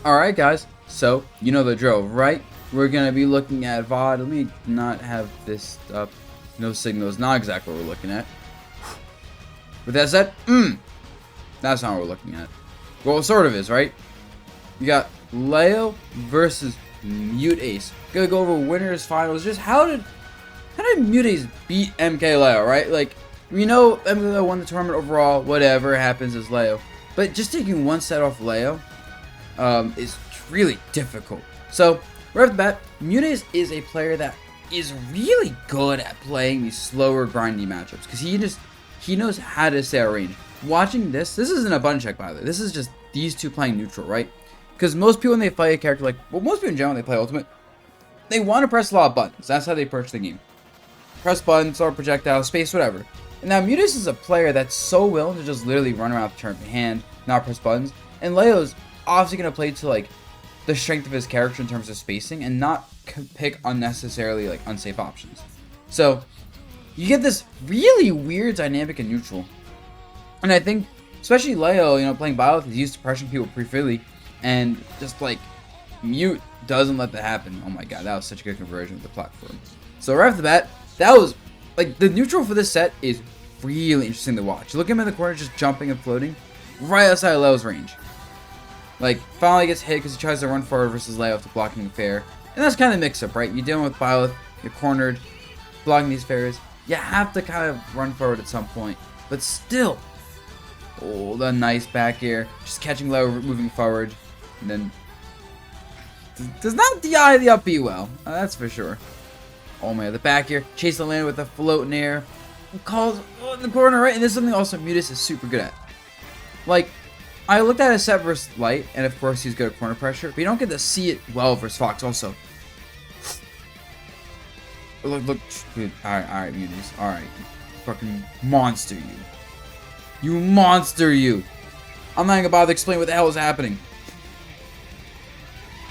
Alright guys, so you know the drill, right? We're going to be looking at VOD. Let me not have this up. No signals, not exactly what we're looking at. With that said, that's not what we're looking at. Well, it sort of is, right? You got Leo versus Muteace. Gonna go over winners, finals. Just how did Muteace beat MK Leo, right? Like, we know MK Leo won the tournament overall. Whatever happens is Leo, but just taking one set off Leo is really difficult. So right off the bat, Muteace is a player that is really good at playing these slower, grindy matchups because he knows how to stay at range. Watching this isn't a button check, by the way. This is just these two playing neutral, right? Because most people when they play a character like, well, most people in general when they play Ultimate, they want to press a lot of buttons. That's how they approach the game. Press buttons, or projectile, space, whatever. And now Muteace is a player that's so willing to just literally run around with turn of hand, not press buttons. And Leo's obviously going to play to like the strength of his character in terms of spacing and not pick unnecessarily like unsafe options. So you get this really weird dynamic in neutral. And I think, especially Leo, you know, playing Byleth, he's used to pressuring people pretty freely. And just like, Mute doesn't let that happen. Oh my god, that was such a good conversion of the platform. So right off the bat, that was, like, the neutral for this set is really interesting to watch. Look at him in the corner just jumping and floating right outside of Leo's range. Like, finally gets hit because he tries to run forward versus Leo after blocking a fair. And that's kind of mix-up, right? You're dealing with Byleth, you're cornered, blocking these fairs. You have to kind of run forward at some point. But still, oh, the nice back air. Just catching Leo moving forward. And then does not DI the up B well. That's for sure. Oh man, the back air. Chase the land with a float in air. Calls in the corner, right? And this is something also Muteace is super good at. Like, I looked at his set versus Light, and of course he's good at corner pressure, but you don't get to see it well versus Fox also. Look, dude. Alright, Muteace. Alright. Fucking monster, you. You monster, you. I'm not gonna bother explaining what the hell is happening.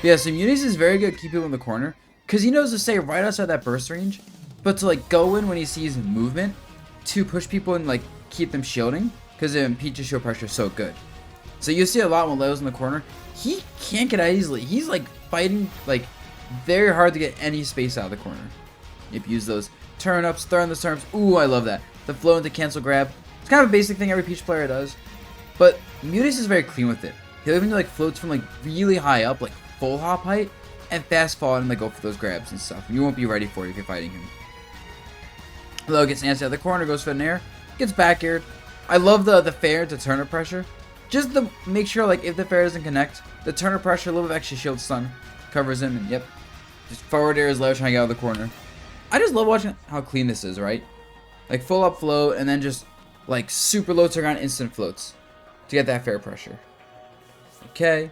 Yeah, so Muteace is very good at keeping people in the corner, because he knows to stay right outside that burst range, but to like go in when he sees movement, to push people and like keep them shielding, because Peach's shield pressure is so good. So you see a lot when Leo's in the corner, he can't get out easily. He's like fighting like very hard to get any space out of the corner. If you use those turn-ups, throwing the turn-ups, ooh, I love that. The flow into cancel grab. It's kind of a basic thing every Peach player does. But Muteace is very clean with it. He'll even do like floats from like really high up, like full hop height, and fast fall and like go for those grabs and stuff. You won't be ready for it if you're fighting him. Leo gets antsy out of the corner, goes for an air, gets back aired. I love the fair to turn-up pressure. Just to make sure, like, if the fair doesn't connect, the turn-up pressure, a little bit of extra shield stun covers him, and yep. Just forward air is Leo trying to get out of the corner. I just love watching how clean this is, right? Like, full up float, and then just, like, super low to ground instant floats to get that fair pressure. Okay.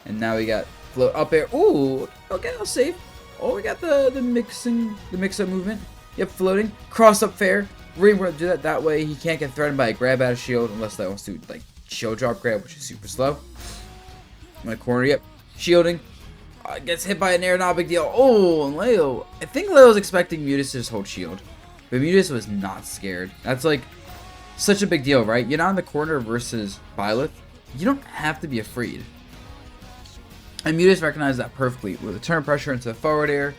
And now we got float up air. Ooh, okay, that was safe. Oh, we got the mix-up movement. Yep, floating. Cross up fair. We're going to do that way. He can't get threatened by a grab out of shield unless Leo wants to, like, shield drop grab, which is super slow. In my corner, yep. Shielding. Gets hit by an air, not a big deal. Oh, and Leo. I think Leo's expecting Muteace to just hold shield. But Muteace was not scared. That's like such a big deal, right? You're not in the corner versus Byleth. You don't have to be afraid. And Muteace recognized that perfectly with a turn pressure into the forward air.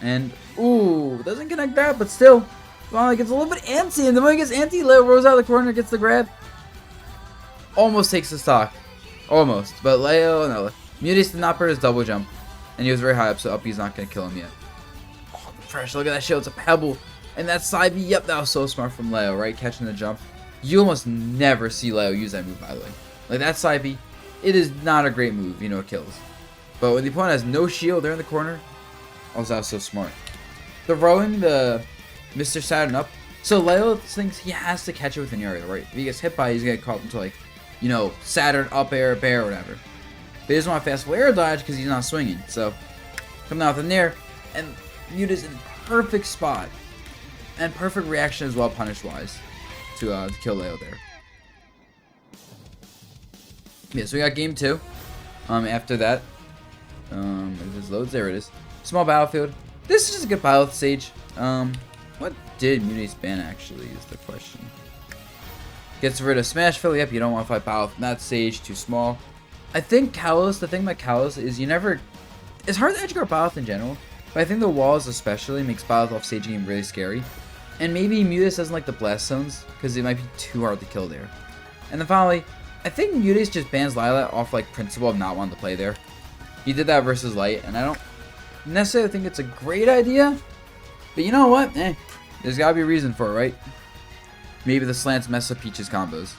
And, ooh, doesn't connect that, but still. Well, it gets a little bit antsy, and the moment he gets antsy, Leo rolls out of the corner, gets the grab. Almost takes the stock. Almost. But Leo, no. Muteace did not burn his double jump. And he was very high up, so up B's not going to kill him yet. Oh, the pressure. Look at that shield. It's a pebble. And that side B, yep, that was so smart from Leo, right? Catching the jump. You almost never see Leo use that move, by the way. Like, that side B, it is not a great move. You know, it kills. But when the opponent has no shield, they're in the corner. Oh, that was so smart. Throwing the Mr. Saturn up. So Leo thinks he has to catch it with an aerial, right? If he gets hit by it, he's going to call into, like, you know, Saturn, up air, bear, whatever. But he doesn't want to fast air dodge because he's not swinging. So, coming out with an air, and Muteace in perfect spot. And perfect reaction as well, punish-wise, to kill Leo there. Yeah, so we got game 2. After that, if this loads, there it is. Small battlefield. This is just a good Byleth stage. What did Muteace ban actually is the question. Gets rid of Smash Fill. Yep, you don't want to fight Byleth from that stage. Too small. I think Kalos, the thing about Kalos is you never... It's hard to edge guard Byleth in general, but I think the walls especially makes Byleth off stage game really scary. And maybe Muteace doesn't like the blast zones, because it might be too hard to kill there. And then finally, I think Muteace just bans Lylat off like principle of not wanting to play there. He did that versus Light, and I don't necessarily think it's a great idea. But you know what? There's gotta be a reason for it, right? Maybe the slants mess up Peach's combos.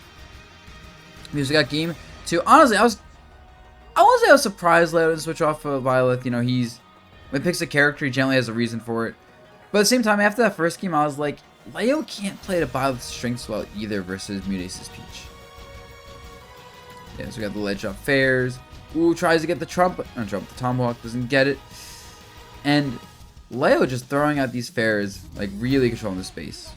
Because we got game 2. Honestly, I won't say I was surprised Leo didn't switch off of Byleth. You know, when he picks a character, he generally has a reason for it. But at the same time, after that first game, I was like, Leo can't play to Byleth's strengths well either versus Muteace's Peach. Yeah, so we got the ledge up fairs. Ooh, tries to get the the Tomahawk, doesn't get it. And Leo just throwing out these fairs, like really controlling the space.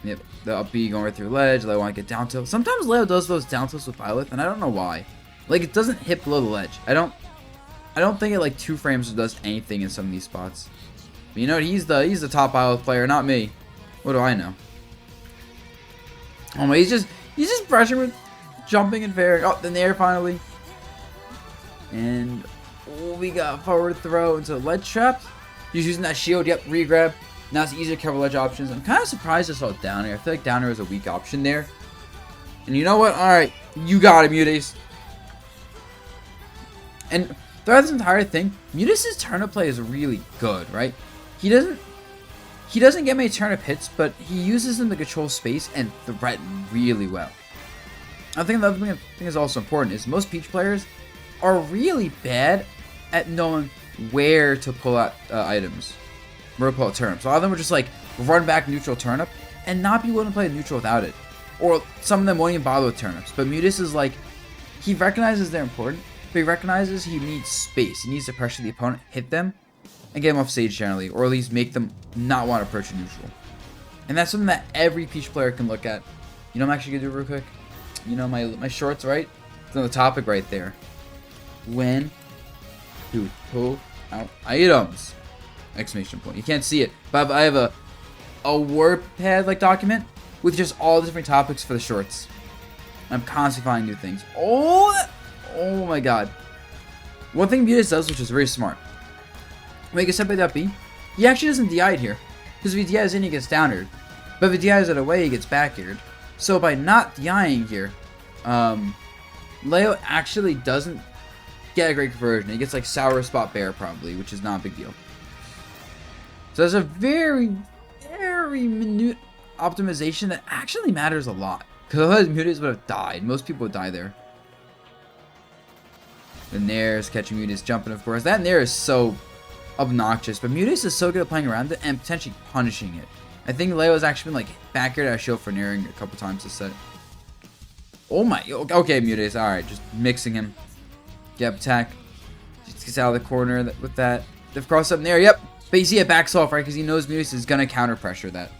Yep, the up B going right through ledge. Leo want to get down tilt. Sometimes Leo does those down tilts with Byleth, and I don't know why. Like, it doesn't hit below the ledge. I don't think it like 2 frames does anything in some of these spots. But you know, he's the top Byleth player, not me. What do I know? Oh my, he's just brushing with jumping and fair. Oh, the nair finally. And we got forward throw into ledge trap. He's using that shield. Yep, re-grab. Now it's easier to cover ledge options. I'm kind of surprised I saw down air. I feel like down air is a weak option there. And you know what? Alright, you got it, Muteace. And throughout this entire thing, Muteace's turnip play is really good, right? He doesn't get many turnip hits, but he uses them to control space and threaten really well. I think the other thing is also important is most Peach players are really bad at knowing where to pull out items. Where to pull out turnips. A lot of them will just like run back neutral turnip and not be willing to play neutral without it. Or some of them won't even bother with turnips. But Muteace is like, he recognizes they're important, but he recognizes he needs space. He needs to pressure the opponent, hit them, and get them off stage generally, or at least make them not want to approach a neutral. And that's something that every Peach player can look at. You know what I'm actually gonna do real quick? You know my shorts, right? It's on the topic right there. When to pull out items! Exclamation point. You can't see it, but I have a WordPad like document with just all the different topics for the shorts. I'm constantly finding new things. Oh my god. One thing Muteace does, which is very smart. When he gets hit by that B, he actually doesn't DI it here. Because if he DIs in, he gets down-aired. But if he DIs it away, he gets back-aired. So by not DIing here, Leo actually doesn't get a great conversion. He gets like sour spot bear probably, which is not a big deal. So there's a very, very minute optimization that actually matters a lot. Because otherwise Muteace would have died. Most people would die there. The Nair is catching Muteace jumping, of course. That Nair is so obnoxious, but Muteace is so good at playing around it and potentially punishing it. I think Leo has actually been like back air at shield for nairing a couple times this set. Oh my, okay Muteace, alright, just mixing him. Yep, attack. Just gets out of the corner with that. They've crossed up Nair, yep. But you see it backs off, right? Because he knows Muteace is going to counter pressure that.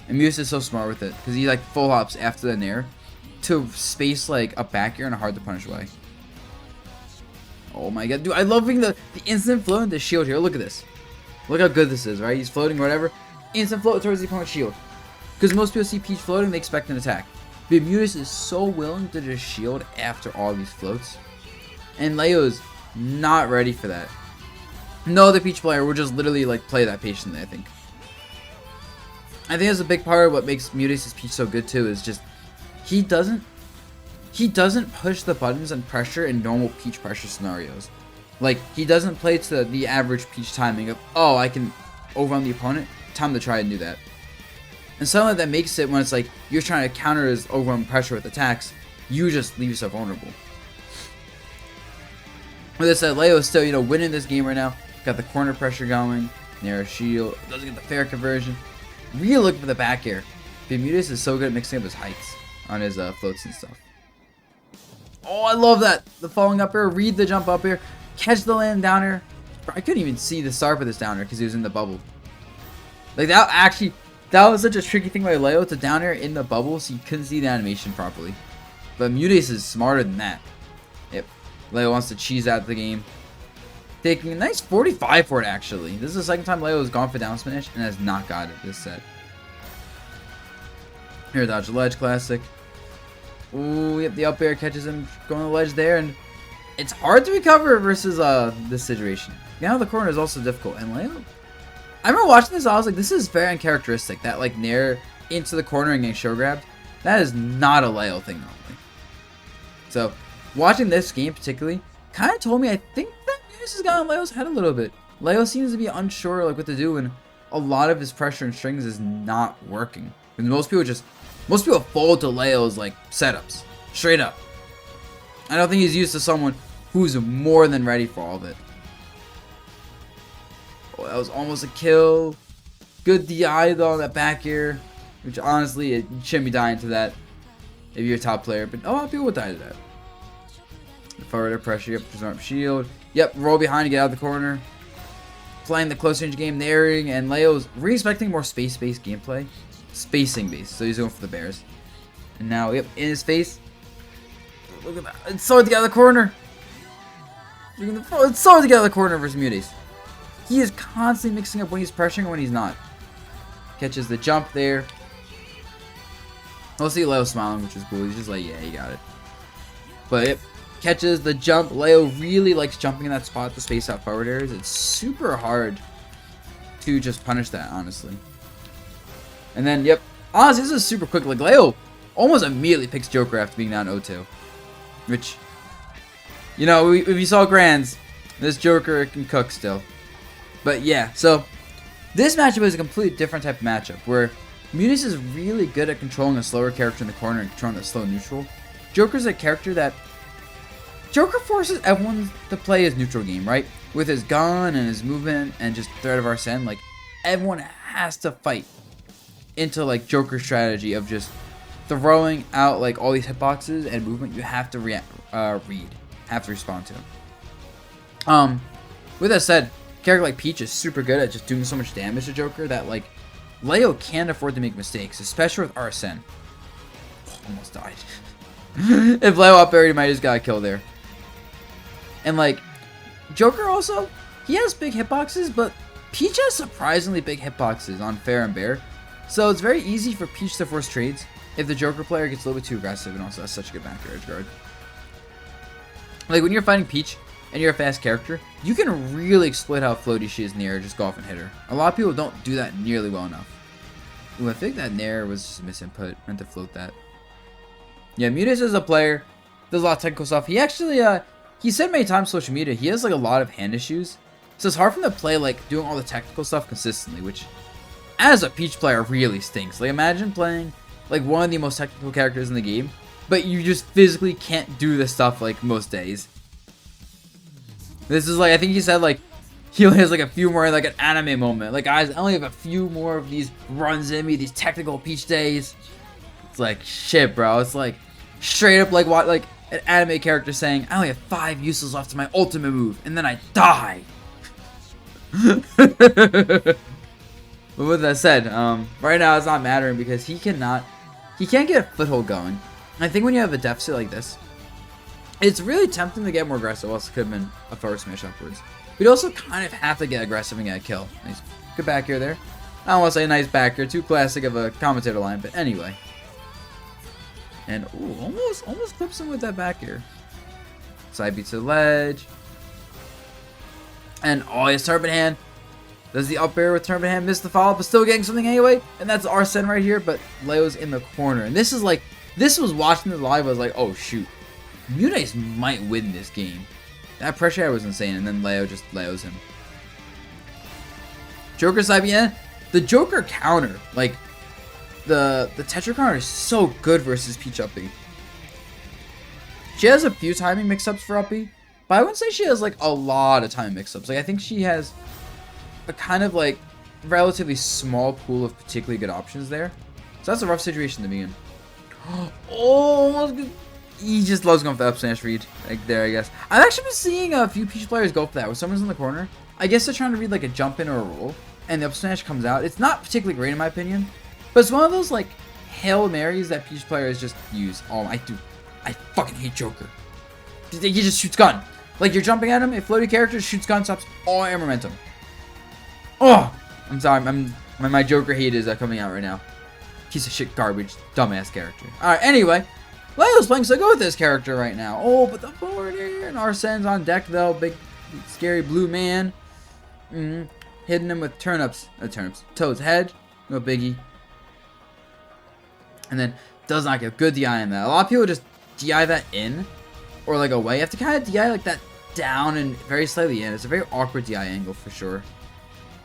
And Muteace is so smart with it. Because he like full hops after the Nair to space like a back air in a hard to punish way. Oh my god, dude, I love the instant flow into shield here. Look at this. Look how good this is, right? He's floating or whatever. Instant float towards the opponent's shield. Because most people see Peach floating, they expect an attack. But Muteace is so willing to just shield after all these floats. And Leo's not ready for that. No other Peach player will just literally like play that patiently, I think. I think that's a big part of what makes Muteace's Peach so good too, is just he doesn't push the buttons and pressure in normal Peach pressure scenarios. Like, he doesn't play to the average Peach timing of, oh, I can overwhelm the opponent, time to try and do that. And something that makes it when it's like, you're trying to counter his overwhelming pressure with attacks, you just leave yourself vulnerable. With this said, Leo is still, you know, winning this game right now. Got the corner pressure going, Nair shield, doesn't get the fair conversion. Really looking for the back air. Muteace is so good at mixing up his heights on his floats and stuff. Oh, I love that. The falling up air, read the jump up air, catch the land down air. I couldn't even see the start of this down air because he was in the bubble. Like that was such a tricky thing by Leo to down air in the bubble, so you couldn't see the animation properly. But Muteace is smarter than that. Yep. Leo wants to cheese out the game. Taking a nice 45 for it, actually. This is the second time Leo has gone for down smash and has not got it this set. Here, dodge the ledge, classic. Ooh, we have the up air, catches him going to the ledge there, and it's hard to recover versus this situation. Now the corner is also difficult, and Leo, I remember watching this, I was like, this is very uncharacteristic, that like nair into the corner and getting show grabbed. That is not a Leo thing normally. So watching this game particularly kind of told me I think that Muteace has gotten Leo's head a little bit. Leo seems to be unsure like what to do, and a lot of his pressure and strings is not working. And most people fold to Leo's like setups, straight up. I don't think he's used to someone who's more than ready for all of it. Oh, that was almost a kill. Good DI though on that back air, which honestly you shouldn't be dying to that if you're a top player, but a lot of people would die to that. Forward air pressure, yep, preserve up shield. Yep, roll behind to get out of the corner. Playing the close range game, nairing, and Leo's re-expecting more space-based gameplay. Spacing-based, so he's going for the bears. And now, yep, in his face. Look at that. It's so hard to get out of the corner. It's so hard to get out of the corner versus Muteace. He is constantly mixing up when he's pressuring and when he's not. Catches the jump there. We'll see Leo smiling, which is cool. He's just like, yeah, you got it. But yep, catches the jump. Leo really likes jumping in that spot to space out forward airs. It's super hard to just punish that, honestly. And then, yep, honestly, this is super quick. Like, Leo almost immediately picks Joker after being down 0-2. Which, you know, if you saw Grands, this Joker can cook still. But yeah, so this matchup is a completely different type of matchup where Muteace is really good at controlling a slower character in the corner and controlling a slow neutral. Joker's a character that Joker forces everyone to play his neutral game, right? With his gun and his movement and just threat of Arsene, like everyone has to fight into like Joker's strategy of just throwing out like all these hitboxes and movement you have to read, have to respond to. With that said, a character like Peach is super good at just doing so much damage to Joker that like Leo can't afford to make mistakes, especially with Arsene. Oh, almost died. If Leo up there, he might just got a kill there. And like Joker also, he has big hitboxes, but Peach has surprisingly big hitboxes on fair and bear. So it's very easy for Peach to force trades if the Joker player gets a little bit too aggressive and also has such a good back air edge guard. Like when you're fighting Peach and you're a fast character, you can really exploit how floaty she is in the air, just go off and hit her. A lot of people don't do that nearly well enough. Ooh, I think that nair was just a misinput. Meant to float that. Yeah, Muteace is a player. Does a lot of technical stuff. He actually, he said many times on social media, he has like a lot of hand issues. So it's hard for him to play like doing all the technical stuff consistently, which as a Peach player really stinks. Like imagine playing like one of the most technical characters in the game, but you just physically can't do this stuff like most days. This is like, I think he said like, he only has like a few more like an anime moment. Like guys, I only have a few more of these runs in me, these technical Peach days. It's like shit, bro. It's like straight up like what like an anime character saying, I only have 5 uses left to my ultimate move, and then I die. But with that said, right now it's not mattering because he can't get a foothold going. And I think when you have a deficit like this, it's really tempting to get more aggressive, else it could have been a forward smash upwards. But you also kind of have to get aggressive and get a kill. Nice. Good back here there. I don't want to say nice back here, too classic of a commentator line, but anyway. And ooh, almost clips him with that back here. Side beat to the ledge. And oh, his turbine hand. Does the up air with turbine hand miss the follow, but still getting something anyway? And that's Arsene right here, but Leo's in the corner. And this is like, this was watching the live, I was like, oh shoot. Muteace might win this game. That pressure air was insane, and then Leo just Leos him. Joker side beat. The Joker counter, like, the Tetra counter is so good versus Peach up B. She has a few timing mix-ups for up B, but I wouldn't say she has like a lot of timing mix-ups. Like I think she has a kind of like relatively small pool of particularly good options there. So that's a rough situation to be in. Oh, he just loves going for the up smash read like there, I guess. I've actually been seeing a few Peach players go for that. When someone's in the corner, I guess they're trying to read like a jump in or a roll, and the up smash comes out. It's not particularly great in my opinion, but it's one of those like Hail Marys that Peach players just use. Oh, I fucking hate Joker. He just shoots gun. Like you're jumping at him, a floaty character shoots gun, stops all air momentum. Oh, I'm sorry, my Joker hate is coming out right now. Piece of shit, garbage, dumbass character. All right, anyway, Leo's playing so good with this character right now. Oh, but the forward here. And Arsene's on deck, though. Big, scary blue man. Hitting him with Toad's head. No biggie. And then does not get good DI in that. A lot of people just DI that in. Or like away. You have to kind of DI like that down and very slightly in. It's a very awkward DI angle for sure.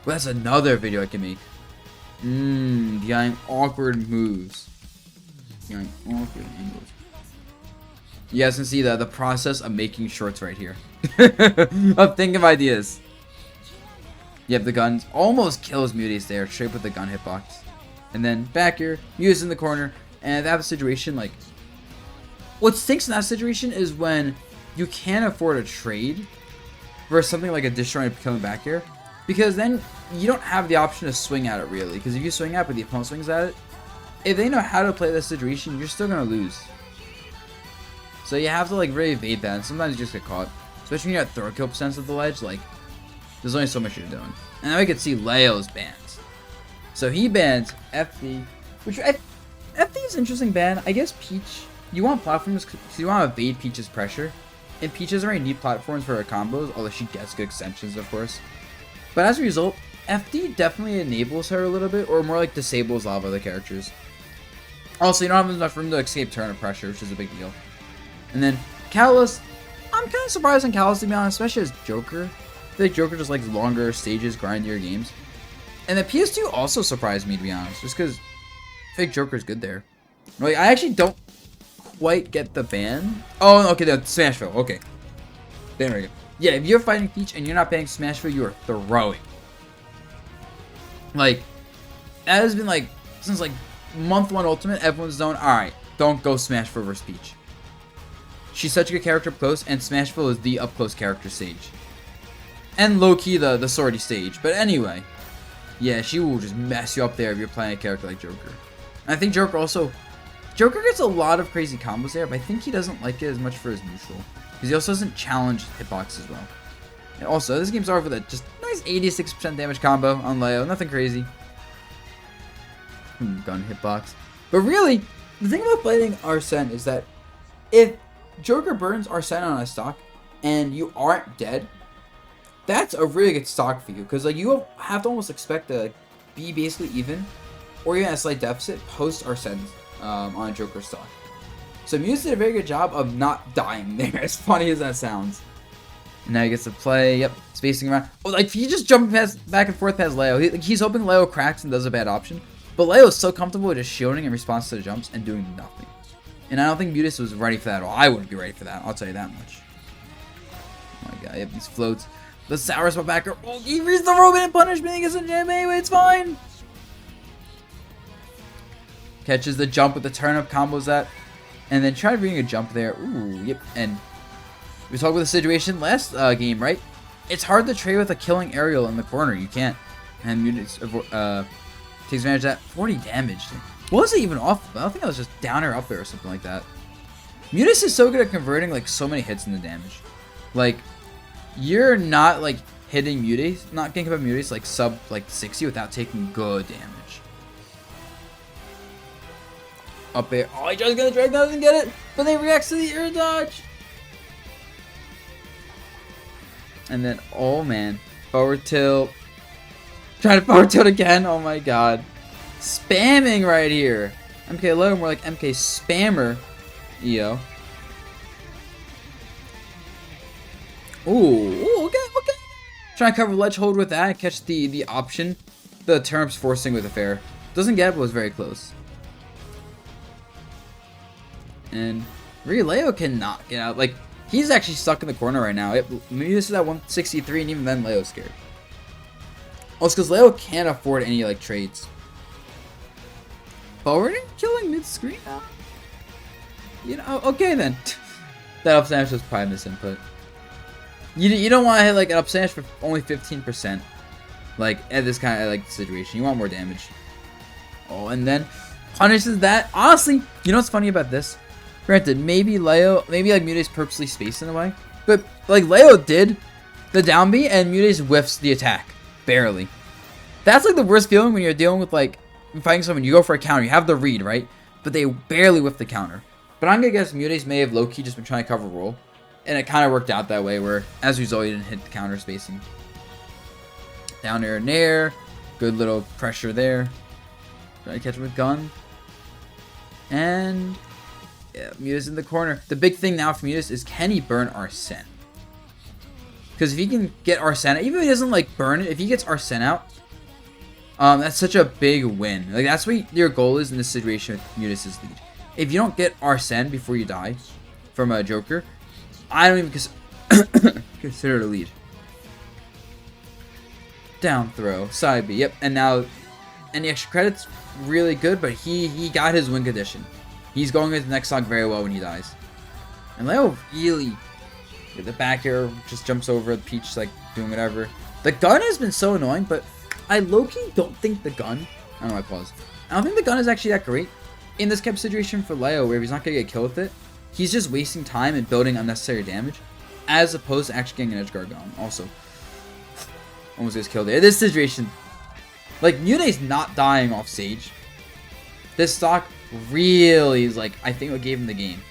Well, that's another video I can make. DIing awkward moves. DIing awkward angles. You guys can see the process of making shorts right here. Of thinking of ideas. Yep, the guns almost kills Muteace there, straight with the gun hitbox. And then back here, Muteace in the corner, and they have a situation like... What stinks in that situation is when you can't afford a trade versus something like a disjointed killing back here. Because then you don't have the option to swing at it really. Because if you swing at it but the opponent swings at it, if they know how to play this situation, you're still going to lose. So you have to like really evade that, and sometimes you just get caught. Especially when you're at throw kill percents of the ledge, like, there's only so much you're doing. And now we can see Leo's bans. So he bans FD, which FD is an interesting ban. I guess Peach, you want platforms because you want to evade Peach's pressure. And Peach doesn't really need platforms for her combos, although she gets good extensions, of course. But as a result, FD definitely enables her a little bit, or more like disables a lot of other characters. Also, you don't have enough room to escape turn of pressure, which is a big deal. And then Callus, I'm kind of surprised on Callus to be honest, especially as Joker. I feel like Joker just likes longer stages, grindier games. And the PS2 also surprised me to be honest, just because I think Joker's good there. Like, I actually don't quite get the ban. Oh, okay, the Smashville. Okay, there we go. Yeah, if you're fighting Peach and you're not banning Smashville, you are throwing. Like, that has been like since like month 1 Ultimate. Everyone's known. All right, don't go Smashville versus Peach. She's such a good character up close, and Smashville is the up close character stage. And low-key the swordy stage. But anyway, yeah, she will just mess you up there if you're playing a character like Joker. And I think Joker gets a lot of crazy combos there, but I think he doesn't like it as much for his neutral. Because he also doesn't challenge hitbox as well. And also, this game's over with a just nice 86% damage combo on Leo. Nothing crazy. Gun hitbox. But really, the thing about fighting Arsene is that if Joker burns Arsene on a stock and you aren't dead, that's a really good stock for you. Because like you have to almost expect to be basically even or even a slight deficit post Arsene on a Joker stock. So Muteace did a very good job of not dying there, as funny as that sounds. And now he gets to play, yep, spacing around. Oh, like he just jumping back and forth past Leo. He's hoping Leo cracks and does a bad option. But Leo is so comfortable with just shielding in response to the jumps and doing nothing. And I don't think Muteace was ready for that at all. I wouldn't be ready for that, I'll tell you that much. Oh my god, yep, these floats. The sour spot backer. Oh, he reads the robot and punishment against the jam anyway, it's fine. Catches the jump with the turn-up combos that. And then tried bringing a jump there. Ooh, yep. And we talked about the situation last game, right? It's hard to trade with a killing aerial in the corner. You can't. And Muteace takes advantage of that. 40 damage. What was it even off? I don't think I was just down or up there or something like that. Muteace is so good at converting like so many hits into damage. Like, you're not like hitting Muteace, not getting up Muteace like sub like 60 without taking good damage. Up there. Oh, he tries to get the drag, doesn't get it, but then reacts to the air dodge. And then, oh man, forward tilt. Trying to forward tilt again. Oh my god. Spamming right here. MK low, more like MK spammer. EO. Ooh, okay. Trying to cover ledge hold with that and catch the option. The turnips forcing with a fair. Doesn't get it, but was very close. And really, Leo cannot get out. Like, he's actually stuck in the corner right now. Maybe this is at 163, and even then, Leo's scared. Also, because Leo can't afford any, like, trades. Forwarding? Killing mid-screen now? You know, okay then. That up smash was probably misinput. You don't want to hit, like, an up smash for only 15%. Like, at this kind of, like, situation. You want more damage. Oh, and then punishes that. Honestly, you know what's funny about this? Granted, maybe like Muteace purposely spaced in a way, but like Leo did the down B and Muteace whiffs the attack barely. That's like the worst feeling when you're dealing with like fighting someone. You go for a counter, you have the read right, but they barely whiff the counter. But I'm gonna guess Muteace may have low-key just been trying to cover roll. And it kind of worked out that way where, as a result, he didn't hit the counter spacing. Down air and air. Good little pressure there. Trying to catch him with gun. And yeah, Muteace in the corner. The big thing now for Muteace is, can he burn Arsene? Because if he can get Arsene, even if he doesn't like burn it, if he gets Arsene out, that's such a big win. Like, that's what your goal is in this situation with Muteace's lead. If you don't get Arsene before you die from a Joker, I don't even consider it a lead. Down throw, side B, yep. And now, and the extra credit's really good, but he got his win condition. He's going into the next stock very well when he dies. And Leo really, the back air just jumps over the Peach, like doing whatever. The gun has been so annoying, but I low-key don't think the gun, I don't know why I paused. I don't think the gun is actually that great in this type of situation for Leo, where if he's not going to get killed with it, he's just wasting time and building unnecessary damage, as opposed to actually getting an edge guard going. Also, almost gets killed there. This situation, like, Muteace not dying off Sage, this stock really is, like, I think what gave him the game.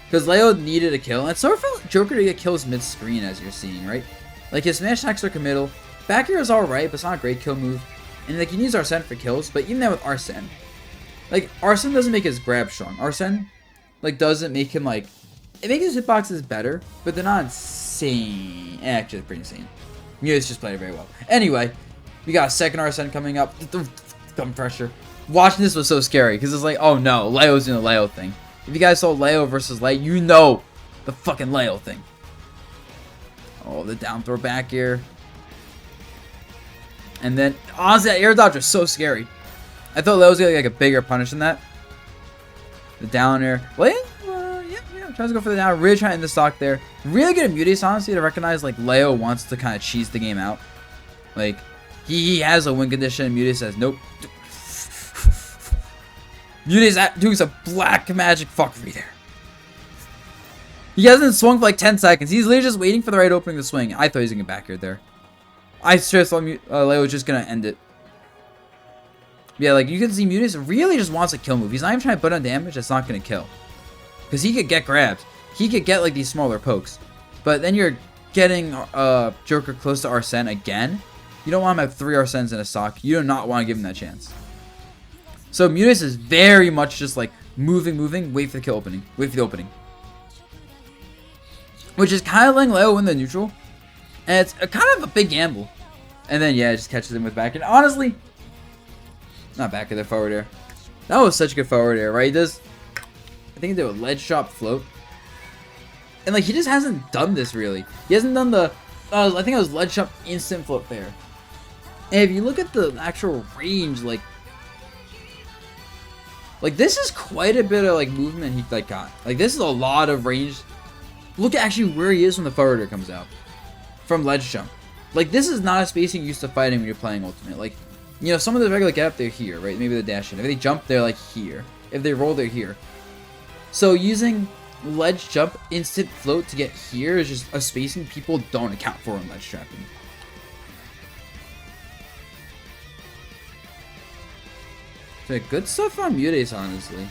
Because Leo needed a kill, and it's sort of for Joker to get kills mid-screen, as you're seeing, right? Like, his smash attacks are committal. Back air is alright, but it's not a great kill move. And, like, he needs Arsene for kills, but even then with Arsene, like, Arsene doesn't make his grab strong. Arsene, like, doesn't make him, like, it makes his hitboxes better, but they're not insane. Actually, they're pretty insane. Muteace just played it very well. Anyway, we got a second Arsene coming up. Gun pressure. Watching this was so scary, because it's like, oh no, Leo's doing the Leo thing. If you guys saw Leo versus Leo, you know the fucking Leo thing. Oh, the down throw back air. And then, honestly, that air dodge was so scary. I thought Leo was going to get like a bigger punish than that. The down air. Well, yeah, tries to go for the down. Really trying to end the stock there. Really good at Muteace, honestly, to recognize like Leo wants to kind of cheese the game out. Like, he has a win condition, and Muteace says, nope. Muteace doing some black magic fuckery there. He hasn't swung for like 10 seconds. He's literally just waiting for the right opening to swing. I thought he was going to back here there. I stress thought Leo was just going to end it. Yeah, like, you can see Muteace really just wants a kill move. He's not even trying to put on damage that's not going to kill. Because he could get grabbed. He could get, like, these smaller pokes. But then you're getting Joker close to Arsene again. You don't want him to have 3 Arsenes in a stock. You do not want to give him that chance. So Muteace is very much just, like, moving, wait for the kill opening. Wait for the opening. Which is kind of letting Leo win the neutral. And it's kind of a big gamble. And then, yeah, it just catches him with back. And honestly, not back of the forward air. That was such a good forward air, right? He does, I think he did a ledge shot float. And, like, he just hasn't done this, really. He hasn't done the, I think it was ledge shot instant float there. And if you look at the actual range, like this is quite a bit of, like, movement he, like, got. Like, this is a lot of range. Look at actually where he is when the forward air comes out. From ledge jump. Like, this is not a spacing used to fighting when you're playing Ultimate. Like, you know, some of the regular get up, they're here, right? Maybe the dash in. If they jump, they're, like, here. If they roll, they're here. So, using ledge jump instant float to get here is just a spacing people don't account for in ledge trapping. So, good stuff on Muteace, honestly.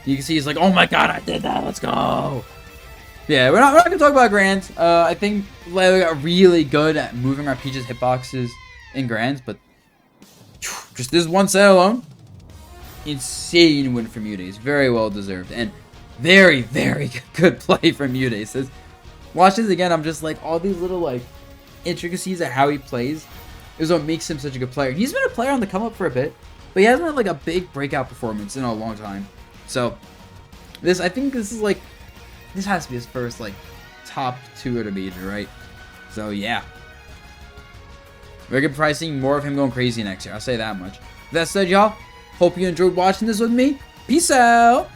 You can see he's like, oh my god, I did that, let's go! Yeah, we're not gonna talk about Grands. I think Leo got really good at moving our Peach's hitboxes in Grands, but just this one set alone, insane win from Muteace. Very well deserved, and very, very good play from Muteace. Watch this again, I'm just like, all these little, like, intricacies of how he plays is what makes him such a good player. He's been a player on the come up for a bit, but he hasn't had, like, a big breakout performance in a long time. So, I think this is, like, this has to be his first, like, top 2 at a major, right? So, yeah. We're going to probably seeing more of him going crazy next year. I'll say that much. With that said, y'all, hope you enjoyed watching this with me. Peace out!